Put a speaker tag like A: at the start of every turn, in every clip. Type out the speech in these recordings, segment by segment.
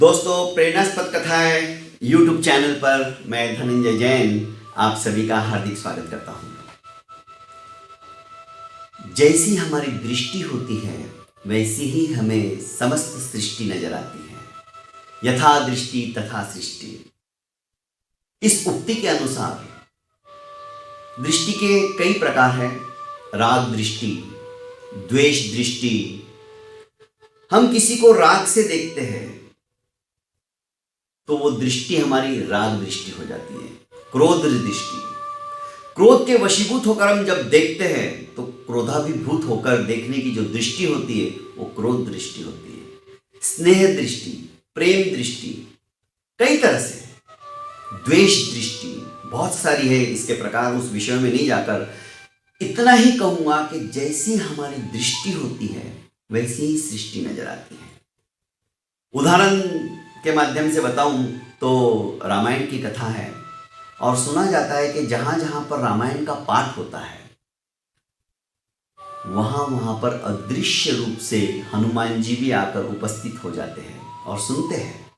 A: दोस्तों, प्रेरणास्पद कथाएं YouTube channel पर मैं धनंजय जैन आप सभी का हार्दिक स्वागत करता हूं। जैसी हमारी दृष्टि होती है वैसी ही हमें समस्त सृष्टि नजर आती है। यथा दृष्टि तथा सृष्टि। इस उक्ति के अनुसार दृष्टि के कई प्रकार हैं। राग दृष्टि, द्वेष दृष्टि। हम किसी को राग से देखते हैं तो वो दृष्टि हमारी राग दृष्टि हो जाती है। क्रोध दृष्टि, क्रोध के वशीभूत होकर हम जब देखते हैं तो क्रोधाभिभूत होकर देखने की जो दृष्टि होती है वो क्रोध दृष्टि होती है। स्नेह दृष्टि, प्रेम दृष्टि, कई तरह से। द्वेष दृष्टि बहुत सारी है, इसके प्रकार उस विषय में नहीं जाकर इतना ही कहूंगा कि जैसी हमारी दृष्टि होती है वैसी ही सृष्टि नजर आती है। उदाहरण के माध्यम से बताऊं तो रामायण की कथा है और सुना जाता है कि जहां जहां पर रामायण का पाठ होता है वहां वहां पर अदृश्य रूप से हनुमान जी भी आकर उपस्थित हो जाते हैं और सुनते हैं।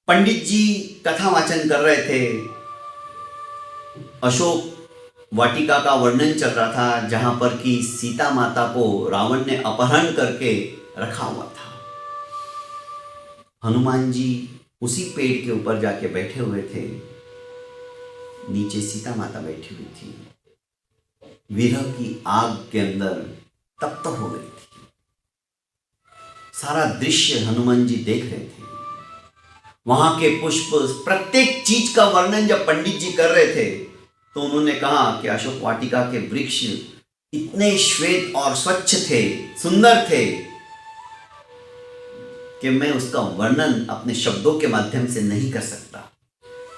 A: पंडित जी कथा वाचन कर रहे थे। अशोक वाटिका का वर्णन चल रहा था जहां पर कि सीता माता को रावण ने अपहरण करके रखा हुआ था। हनुमान जी उसी पेड़ के ऊपर जाके बैठे हुए थे। नीचे सीता माता बैठी हुई थी। विरह की आग के अंदर तप्त हो गई थी। सारा दृश्य हनुमान जी देख रहे थे। वहां के पुष्प, प्रत्येक चीज का वर्णन जब पंडित जी कर रहे थे तो उन्होंने कहा कि अशोक वाटिका के वृक्ष इतने श्वेत और स्वच्छ थे, सुंदर थे कि मैं उसका वर्णन अपने शब्दों के माध्यम से नहीं कर सकता।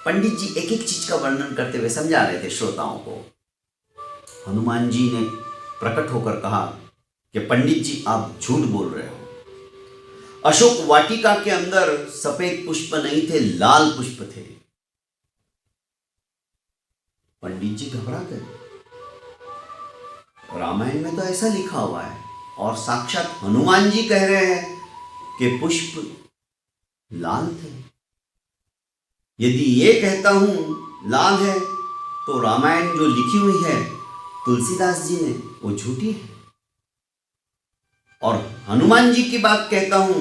A: पंडित जी एक एक चीज का वर्णन करते हुए समझा रहे थे श्रोताओं को। हनुमान जी ने प्रकट होकर कहा कि पंडित जी आप झूठ बोल रहे हो। अशोक वाटिका के अंदर सफेद पुष्प नहीं थे, लाल पुष्प थे। पंडित जी घबरा गए। रामायण में तो ऐसा लिखा हुआ है और साक्षात हनुमान जी कह रहे हैं कि पुष्प लाल थे। यदि ये कहता हूं लाल है तो रामायण जो लिखी हुई है तुलसीदास जी ने वो झूठी है। और हनुमान जी की बात कहता हूं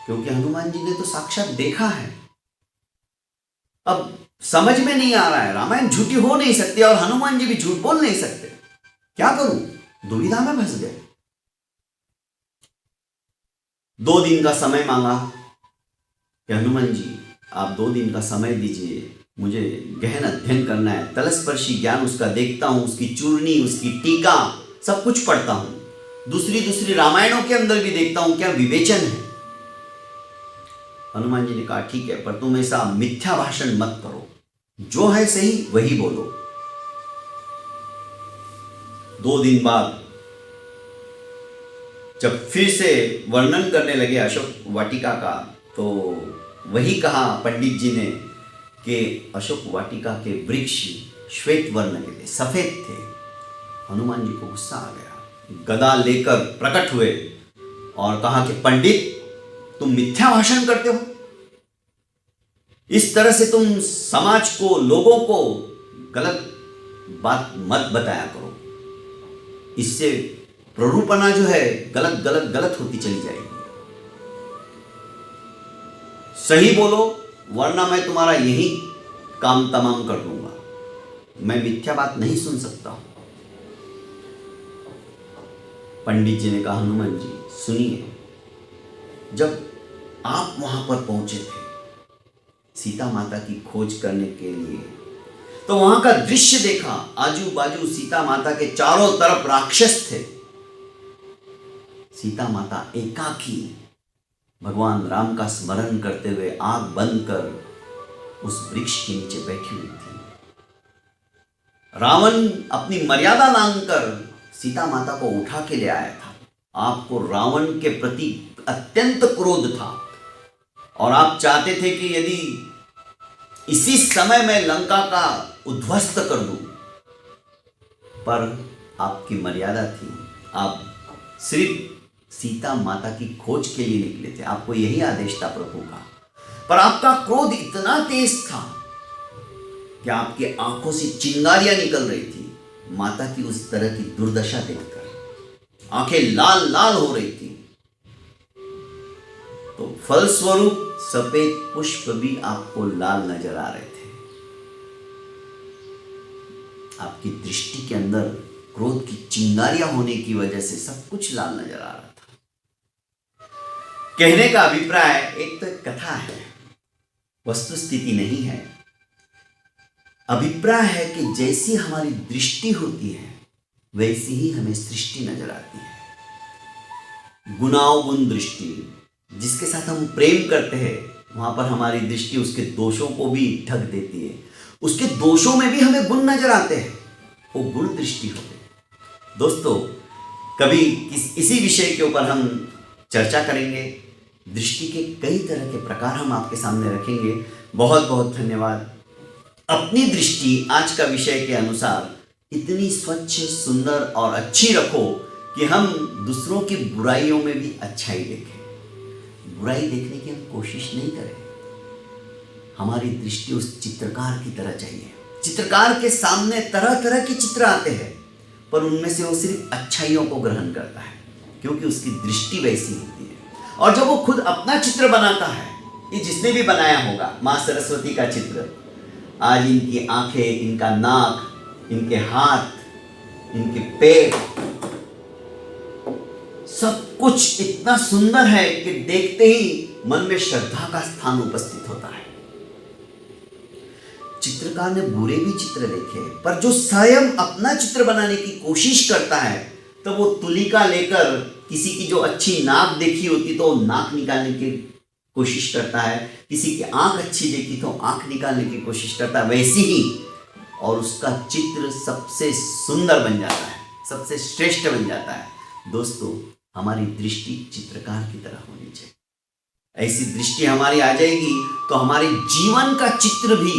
A: क्योंकि हनुमान जी ने तो साक्षात देखा है। अब समझ में नहीं आ रहा है, रामायण झूठी हो नहीं सकती और हनुमान जी भी झूठ बोल नहीं सकते। क्या करूं? दुविधा में फंस गए। 2 दिन का समय मांगा कि हनुमान जी आप 2 दिन का समय दीजिए, मुझे गहन अध्ययन करना है। तलस्पर्शी ज्ञान उसका देखता हूं, उसकी चूर्णी, उसकी टीका, सब कुछ पढ़ता हूं। दूसरी रामायणों के अंदर भी देखता हूं क्या विवेचन है। हनुमान जी ने कहा ठीक है, पर तुम ऐसा मिथ्या भाषण मत करो, जो है सही वही बोलो। 2 दिन बाद जब फिर से वर्णन करने लगे अशोक वाटिका का तो वही कहा पंडित जी ने कि अशोक वाटिका के वृक्ष श्वेत वर्ण के थे, सफेद थे। हनुमान जी को गुस्सा आ गया। गदा लेकर प्रकट हुए और कहा कि पंडित तुम मिथ्या भाषण करते हो। इस तरह से तुम समाज को, लोगों को गलत बात मत बताया करो। इससे प्ररूपणा जो है गलत होती चली जाएगी। सही बोलो वरना मैं तुम्हारा यही काम तमाम कर दूंगा। मैं मिथ्या बात नहीं सुन सकता हूं। पंडित जी ने कहा हनुमान जी सुनिए, जब आप वहां पर पहुंचे थे सीता माता की खोज करने के लिए तो वहां का दृश्य देखा। आजू बाजू सीता माता के चारों तरफ राक्षस थे। सीता माता एकाकी भगवान राम का स्मरण करते हुए आंख बंद कर उस वृक्ष के नीचे बैठी हुई थी। रावण अपनी मर्यादा लांघकर सीता माता को उठा के ले आया था। आपको रावण के प्रति अत्यंत क्रोध था और आप चाहते थे कि यदि इसी समय मैं लंका का उद्ध्वस्त कर दूं, पर आपकी मर्यादा थी। आप सिर्फ सीता माता की खोज के लिए निकले थे, आपको यही आदेश था प्रभु का, पर आपका क्रोध इतना तेज था कि आपके आंखों से चिंगारियां निकल रही थी माता की उस तरह की दुर्दशा देखकर, आंखें लाल लाल हो रही थी। तो फलस्वरूप सफेद पुष्प भी आपको लाल नजर आ रहे थे। आपकी दृष्टि के अंदर क्रोध की चिंगारियां होने की वजह से सब कुछ लाल नजर आ रहा था। कहने का अभिप्राय, एक तो एक कथा है, वस्तु स्थिति नहीं है। अभिप्राय है कि जैसी हमारी दृष्टि होती है वैसी ही हमें सृष्टि नजर आती है। गुणावगुण दृष्टि, जिसके साथ हम प्रेम करते हैं वहां पर हमारी दृष्टि उसके दोषों को भी ढक देती है, उसके दोषों में भी हमें गुण नजर आते हैं, वो गुण दृष्टि हो गई। दोस्तों, कभी इसी विषय के ऊपर हम चर्चा करेंगे। दृष्टि के कई तरह के प्रकार हम आपके सामने रखेंगे। बहुत बहुत धन्यवाद। अपनी दृष्टि आज का विषय के अनुसार इतनी स्वच्छ, सुंदर और अच्छी रखो कि हम दूसरों की बुराइयों में भी अच्छाई देखें। बुराई देखने की हम कोशिश नहीं करें। हमारी दृष्टि उस चित्रकार की तरह चाहिए। चित्रकार के सामने तरह तरह के चित्र आते हैं, पर उनमें से वो सिर्फ अच्छाइयों को ग्रहण करता है, क्योंकि उसकी दृष्टि वैसी होती है। और जब वो खुद अपना चित्र बनाता है, ये जिसने भी बनाया होगा, माँ सरस्वती का चित्र, आज इनकी आंखें, इनका नाक, इनके हाथ, इनके पैर, सब कुछ इतना सुंदर है कि देखते ही मन में श्रद्धा का स्थान उपस्थित होता है। चित्रकार ने बुरे भी चित्र देखे, पर जो स्वयं अपना चित्र बनाने की कोशिश करता है, तो वो तुलिका लेकर किसी की जो अच्छी नाक देखी होती तो नाक निकालने की कोशिश करता है, किसी की आंख अच्छी देखी तो आंख निकालने की कोशिश करता है, वैसी ही, और उसका चित्र सबसे सुंदर बन जाता है, सबसे श्रेष्ठ बन जाता है। दोस्तों, हमारी दृष्टि चित्रकार की तरह होनी चाहिए। ऐसी दृष्टि हमारी आ जाएगी तो हमारे जीवन का चित्र भी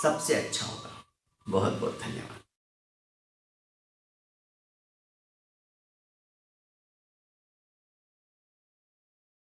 A: सबसे अच्छा होगा। बहुत बहुत धन्यवाद।